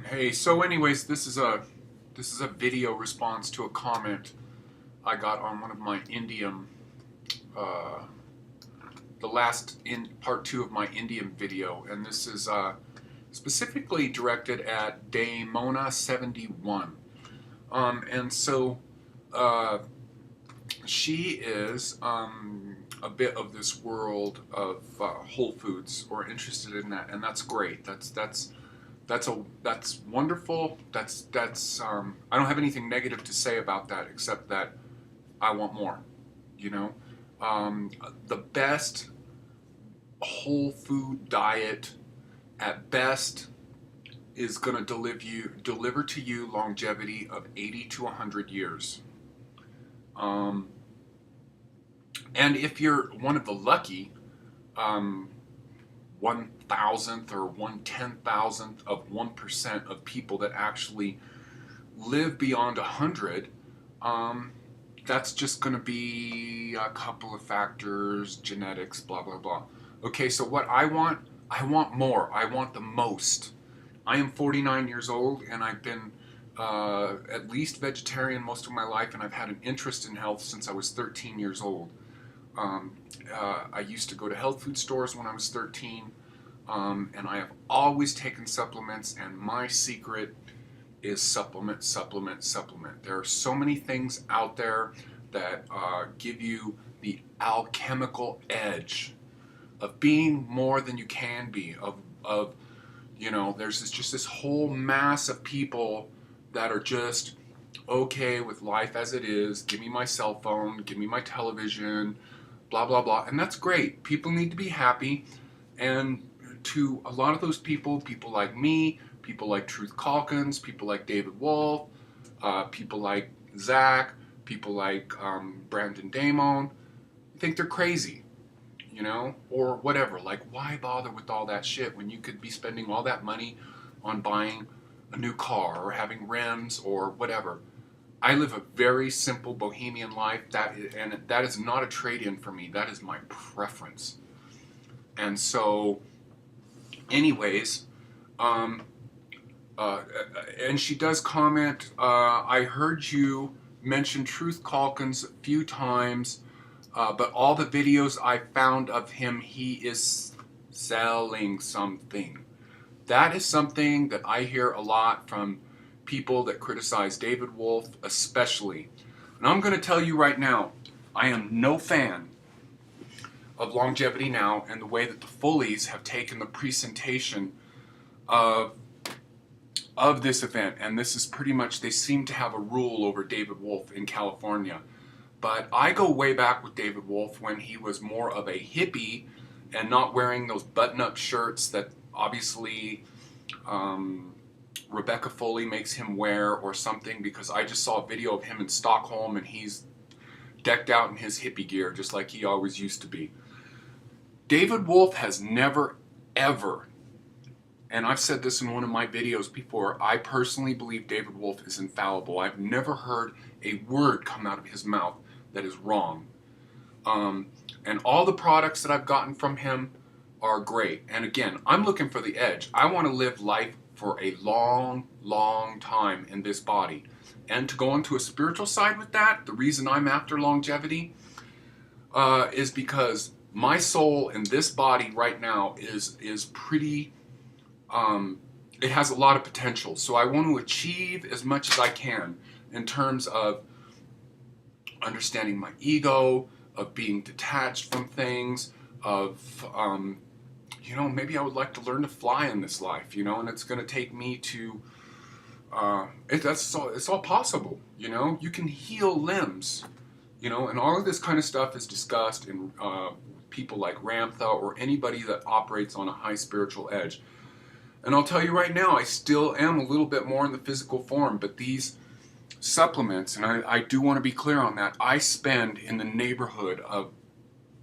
Hey, so anyways, this is a video response to a comment I got on one of my Indium, uh, the last in part two of my Indium video, and this is specifically directed at Damona71. And so uh, she is a bit of this world of Whole Foods, or interested in that, and that's great. That's wonderful. That's I don't have anything negative to say about that except that I want more. You know, the best whole food diet at best is going to deliver to you longevity of 80 to 100 years. Um, and if you're one of the lucky um, 1,000th or 1/10,000th of 1% of people that actually live beyond 100, um, that's just going to be a couple of factors, genetics, blah, blah, blah. Okay, so what I want more. I want the most. I am 49 years old and I've been at least vegetarian most of my life, and I've had an interest in health since I was 13 years old. Um, I used to go to health food stores when I was 13, and I have always taken supplements, and my secret is supplement, supplement, supplement. There are so many things out there that give you the alchemical edge of being more than you can be, of there's just this whole mass of people that are just okay with life as it is. Give me my cell phone, give me my television, blah, blah, blah. And that's great. People need to be happy. And to a lot of those people, people like me, people like Truth Calkins, people like David Wolf, people like Zach, people like Brandon Damon, think they're crazy, or whatever. Like, why bother with all that shit when you could be spending all that money on buying a new car or having rims or whatever? I live a very simple bohemian life, and that is not a trade-in for me. That is my preference. And so, anyways, um, uh, and she does comment. I heard you mention Truth Calkins a few times, but all the videos I found of him, he is selling something. That is something that I hear a lot from people that criticize David Wolf, especially. And I'm going to tell you right now, I am no fan of Longevity Now and the way that the Fullies have taken the presentation of this event. And this is pretty much, they seem to have a rule over David Wolf in California. But I go way back with David Wolf when he was more of a hippie and not wearing those button-up shirts that obviously Rebecca Foley makes him wear or something, because I just saw a video of him in Stockholm and he's decked out in his hippie gear just like he always used to be. David Wolf has never, ever, and I've said this in one of my videos before, I personally believe David Wolf is infallible. I've never heard a word come out of his mouth that is wrong. And all the products that I've gotten from him are great. And again, I'm looking for the edge. I want to live life for a long, long time in this body. And to go into a spiritual side with that, the reason I'm after longevity is because my soul in this body right now is pretty, it has a lot of potential. So I want to achieve as much as I can in terms of understanding my ego, of being detached from things, of, maybe I would like to learn to fly in this life, and it's going to take me to, it's all possible, you can heal limbs, and all of this kind of stuff is discussed in people like Ramtha or anybody that operates on a high spiritual edge. And I'll tell you right now, I still am a little bit more in the physical form, but these supplements, and I do want to be clear on that, I spend in the neighborhood of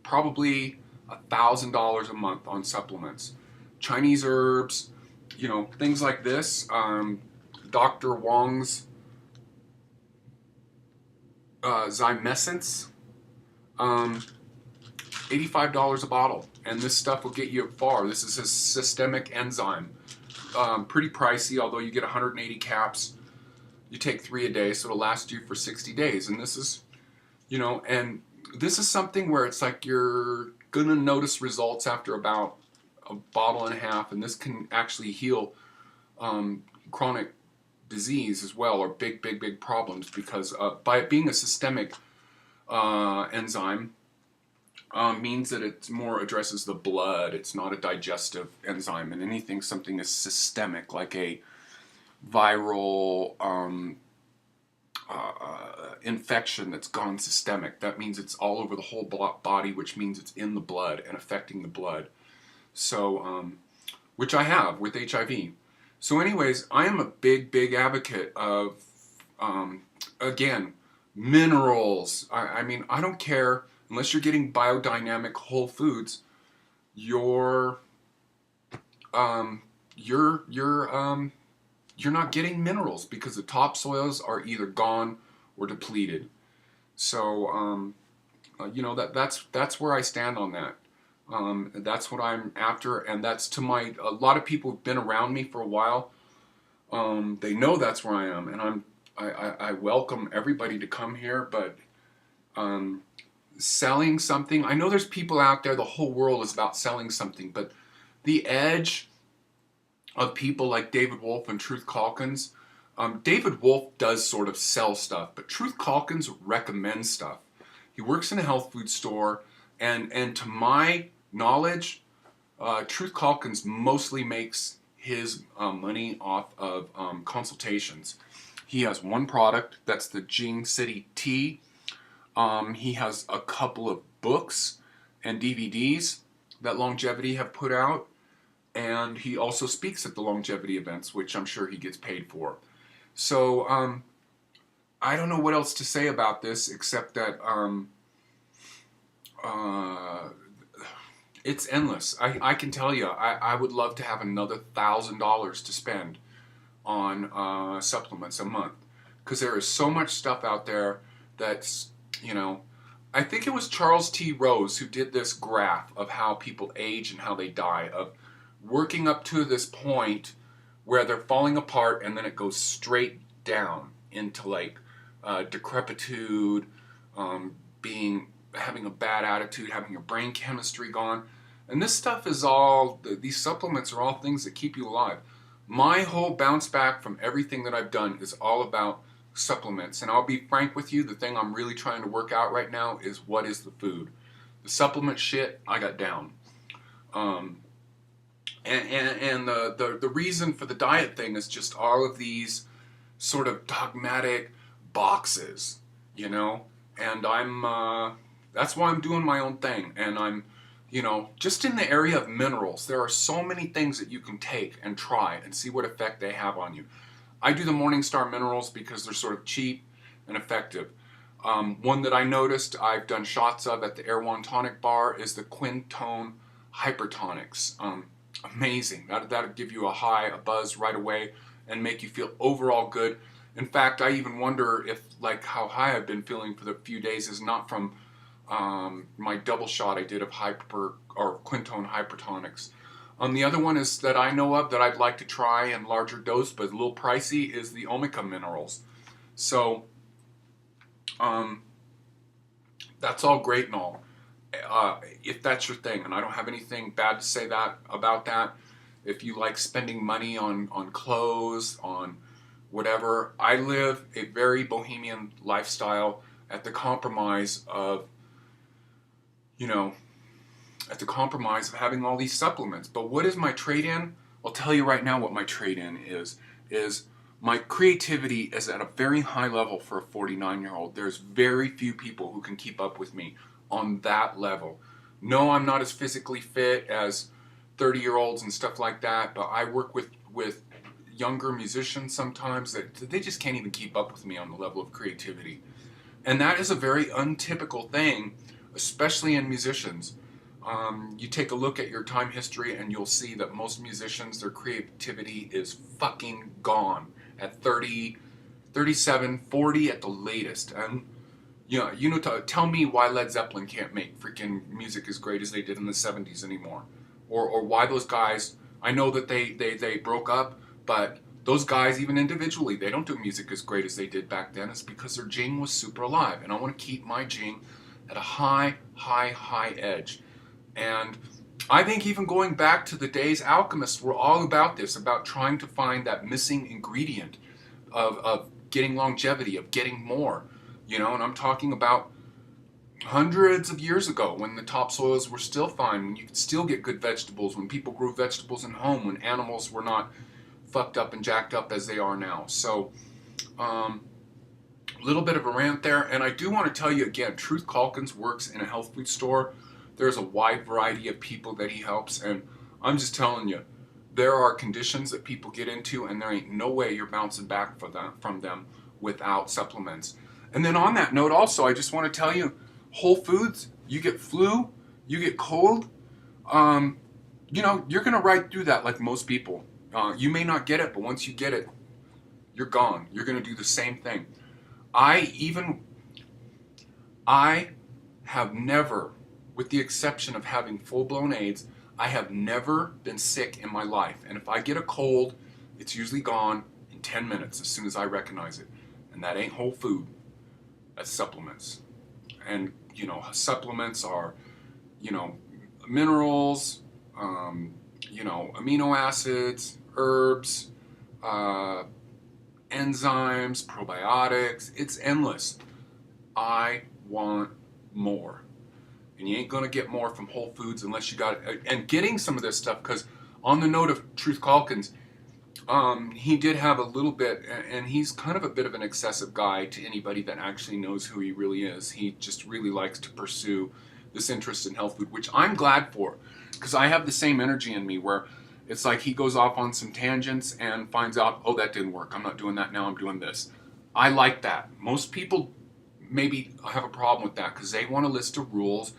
probably $1,000 a month on supplements. Chinese herbs, things like this. Dr. Wong's Zymescence, $85 a bottle. And this stuff will get you far. This is a systemic enzyme. pretty pricey, although you get 180 caps. You take 3 a day, so it'll last you for 60 days. And this is, and this is something where it's like you're going to notice results after about a bottle and a half, and this can actually heal chronic disease as well, or big problems, because by it being a systemic enzyme, means that it more addresses the blood. It's not a digestive enzyme, and something is systemic, like a viral infection that's gone systemic. That means it's all over the whole body, which means it's in the blood and affecting the blood. So, which I have with HIV. So anyways, I am a big advocate of, again, minerals. I mean, I don't care, unless you're getting biodynamic whole foods, you're not getting minerals, because the topsoils are either gone or depleted. So, that's where I stand on that. That's what I'm after, and that's a lot of people who've been around me for a while. They know that's where I am, and I welcome everybody to come here, but selling something, I know there's people out there, the whole world is about selling something, but the edge of people like David Wolf and Truth Calkins, David Wolf does sort of sell stuff, but Truth Calkins recommends stuff. He works in a health food store, and to my knowledge, Truth Calkins mostly makes his money off of consultations. He has one product, that's the Jing City Tea. He has a couple of books and DVDs that Longevity have put out, and he also speaks at the longevity events, which I'm sure he gets paid for. So I don't know what else to say about this, except that it's endless. I can tell you, I would love to have another $1,000 to spend on supplements a month, because there is so much stuff out there that's, I think it was Charles T. Rose who did this graph of how people age and how they die, of working up to this point where they're falling apart, and then it goes straight down into like decrepitude, having a bad attitude, having your brain chemistry gone. And this stuff is these supplements are all things that keep you alive. My whole bounce back from everything that I've done is all about supplements. And I'll be frank with you, the thing I'm really trying to work out right now is, what is the food? The supplement shit, I got down. And the reason for the diet thing is just all of these sort of dogmatic boxes, and that's why I'm doing my own thing. And I'm, just in the area of minerals, there are so many things that you can take and try and see what effect they have on you. I do the Morningstar minerals because they're sort of cheap and effective. One that I noticed I've done shots of at the Erewhon Tonic Bar is the Quintone Hypertonics. Amazing. That'll give you a buzz right away, and make you feel overall good. In fact, I even wonder if, like, how high I've been feeling for the few days is not from my double shot I did of Quintone Hypertonics. The other one is that I know of that I'd like to try in larger dose, but a little pricey, is the Omega minerals. So that's all great and all. If that's your thing, and I don't have anything bad to say about that. If you like spending money on clothes, on whatever, I live a very bohemian lifestyle at the compromise of, having all these supplements. But what is my trade-in? I'll tell you right now what my trade-in is my creativity is at a very high level for a 49-year-old. There's very few people who can keep up with me on that level. No, I'm not as physically fit as 30-year-olds and stuff like that, but I work with younger musicians sometimes that they just can't even keep up with me on the level of creativity. And that is a very untypical thing, especially in musicians. You take a look at your time history and you'll see that most musicians, their creativity is fucking gone at 30, 37, 40 at the latest. And tell me why Led Zeppelin can't make freaking music as great as they did in the 70s anymore. Or why those guys, I know that they broke up, but those guys, even individually, they don't do music as great as they did back then. It's because their jing was super alive. And I want to keep my jing at a high, high, high edge. And I think even going back to the days alchemists were all about this, about trying to find that missing ingredient of getting longevity, of getting more. You know, and I'm talking about hundreds of years ago when the topsoils were still fine, when you could still get good vegetables, when people grew vegetables in home, when animals were not fucked up and jacked up as they are now. So, a little bit of a rant there. And I do want to tell you again, Truth Calkins works in a health food store. There's a wide variety of people that he helps. And I'm just telling you, there are conditions that people get into, and there ain't no way you're bouncing back from them without supplements. And then on that note also, I just want to tell you, Whole Foods, you get flu, you get cold, you know, you're going to ride through that like most people. You may not get it, but once you get it, you're gone. You're going to do the same thing. I have never, with the exception of having full-blown AIDS, I have never been sick in my life. And if I get a cold, it's usually gone in 10 minutes as soon as I recognize it. And that ain't whole food. That's supplements. And, you know, supplements are, you know, minerals, you know, amino acids, herbs, enzymes, probiotics. It's endless. I want more. And you ain't going to get more from Whole Foods unless you got it. And getting some of this stuff, because on the note of Truth Calkins, he did have a little bit, and he's kind of a bit of an excessive guy to anybody that actually knows who he really is. He just really likes to pursue this interest in health food, which I'm glad for, because I have the same energy in me where it's like he goes off on some tangents and finds out, oh, that didn't work. I'm not doing that now. I'm doing this. I like that. Most people maybe have a problem with that because they want a list of rules.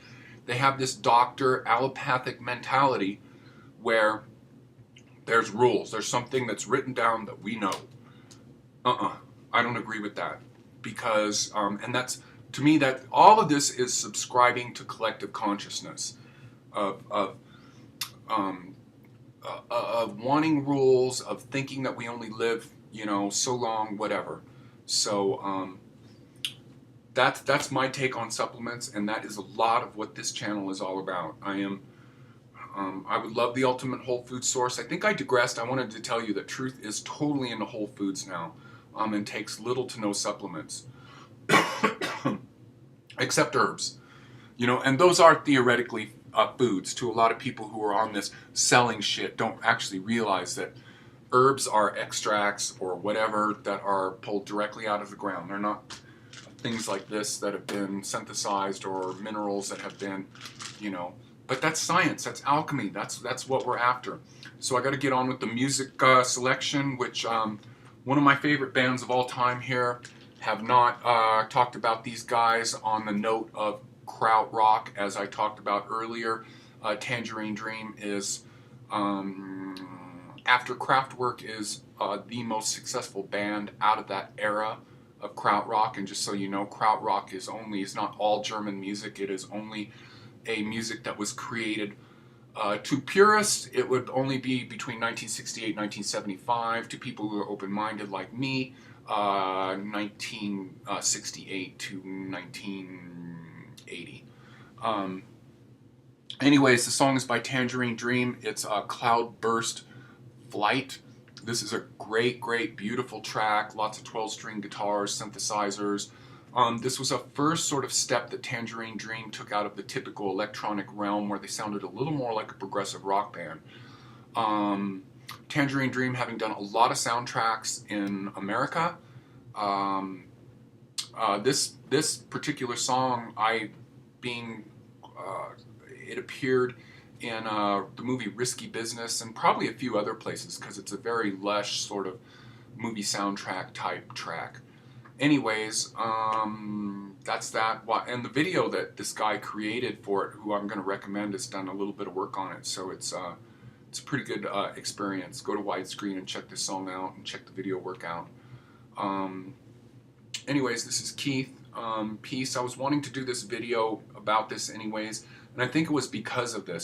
They have this doctor allopathic mentality where there's rules. There's something that's written down that we know. I don't agree with that because, and that's, to me, that all of this is subscribing to collective consciousness of wanting rules, of thinking that we only live, you know, so long, whatever. So that's my take on supplements, and that is a lot of what this channel is all about. I would love the ultimate whole food source. I think I digressed. I wanted to tell you that Truth is totally into whole foods now, and takes little to no supplements, except herbs. You know, and those are theoretically foods. To a lot of people who are on this selling shit, don't actually realize that herbs are extracts or whatever that are pulled directly out of the ground. They're not things like this that have been synthesized or minerals that have been, you know. But that's science, that's alchemy, that's what we're after. So I got to get on with the music selection, which one of my favorite bands of all time here. Have not talked about these guys on the note of krautrock, as I talked about earlier. Tangerine Dream is, after Kraftwerk, is the most successful band out of that era of krautrock. And just so you know, krautrock is not all German music. It is only a music that was created to purists. It would only be between 1968 and 1975. To people who are open-minded like me, 1968 to 1980. Anyways, the song is by Tangerine Dream. It's Cloudburst Flight. This is a great, great, beautiful track. Lots of 12-string guitars, synthesizers. This was a first sort of step that Tangerine Dream took out of the typical electronic realm where they sounded a little more like a progressive rock band. Tangerine Dream having done a lot of soundtracks in America. This particular song, it appeared in the movie Risky Business and probably a few other places because it's a very lush sort of movie soundtrack type track. Anyways, that's that. And the video that this guy created for it, who I'm going to recommend, has done a little bit of work on it. So it's a pretty good experience. Go to widescreen and check this song out and check the video work out. Anyways, this is Keith. Peace. I was wanting to do this video about this anyways, and I think it was because of this.